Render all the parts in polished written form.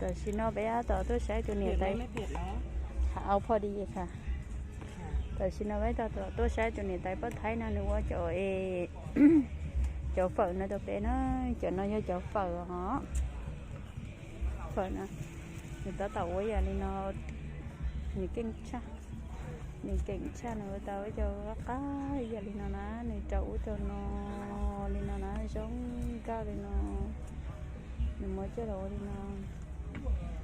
แต่ชิโนเบียต่อตัวใช้ตัวเนี่ยได้ไม่เผ็ดแล้วเอาพอดีค่ะแต่ชิโนไว้ต่อตัวใช้ตัวเนี่ยได้เพราะไทยนั่นนึกว่าจะเอจะเฝอนะตัวเป็นนะจะน้อยจะเฝอฮะเฝอนะngười ta tàu ấy à nên nó những kinh cha những kinh cha nữa tao cho các cái giờ nên nó ná nên trâu cho nó nên nó ná giống cao nên nó mình mới chơi đồ nên nó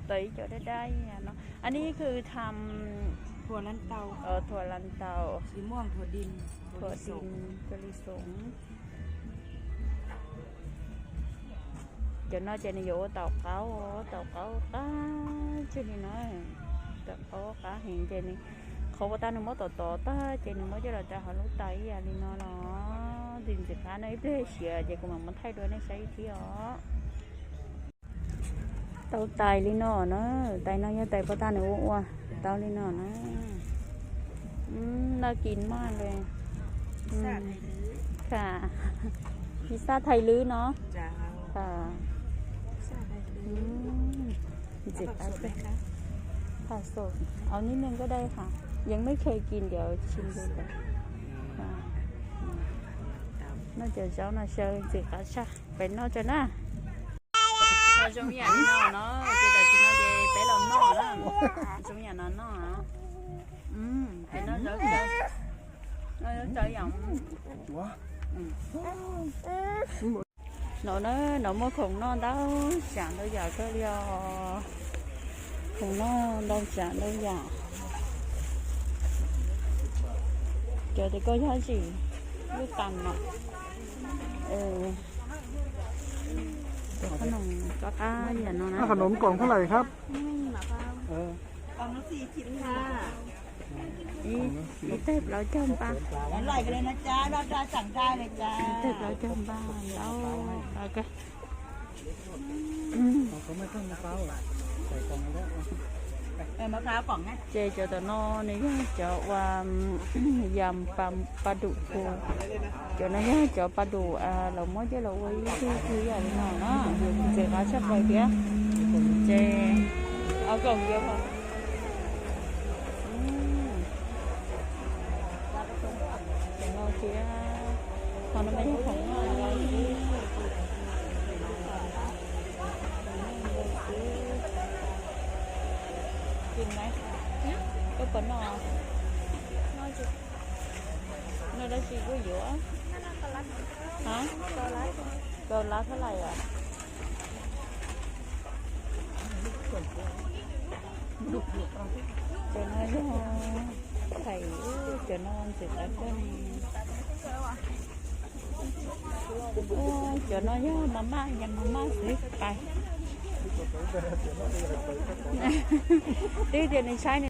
tẩy cho đây đây nó anh ấyคือทำถั่วลันเตาถั่วลันเตาสีม่วงถั่วดินถั่วลิสงcho nó trên vô tàu cáo cá chứ đi nói tàu cáo cá hiện trên này không có ta nó mới tàu ta trên mới cho là ta họ lúc tay à đi nó tìm sự cá nó ít đấy xìa vậy cũng mà muốn thay đổi nó xây thì ó tàu tay đi nó tay nó như tay của ta nữa qua tàu đi nóน่ากินมากเลยค่ะพิซซ่าไทยลื้อเนาะค่ะจิตอะไรผักสดเอานิดนึงก็ได้ค่ะยังไม่เคยกินเดี๋ยวชิมดูก่อนน่าจะเจ้าน่าเชื่อจิตอาชาเป็นน่าจะน่าเราจงอย่างนี้เนาะจิตอาชิน่าจะเป็นเราเนาะนะจงอย่างนั้นเนาะเป็นน่าจะจะอย่างnó mới khủng nó đâu chẳng đâu giờ cơ điều khủng nó đâu chẳng đâu giờ chờ thì có giá gì biết tầm màขนมก็ก้าอย่างนั้นนะขนมกล่องเท่าไหร่ครับกล่องละ4 ชิ้นค่ะนี่เทปเราจำปะอร่อยกันเลยนะจ๊ะเราจะสั่งได้เลยจ้าเทปเราจำปะแล้วโอเคเขาไม่ต้องมะพร้าวใส่กล่องแล้วมะพร้าวกล่องนะเจจะตัวนอนี่จะว่ายำปลาดุกฟูจะนั่นจะปลาดุกเราไม่จะเราไว้ที่อะไรหน่อยเนาะเจก็ชอบไปเดียวเจเอากล่องเดียวพอเขาไม่ใช่ของอะไรกินไหมก็ปนนอnó đã chỉ có giữa hả cầu lá thế này à cho nó thầy cho nó thì phải cho nó nhá mama xí cái tí tiền này sai này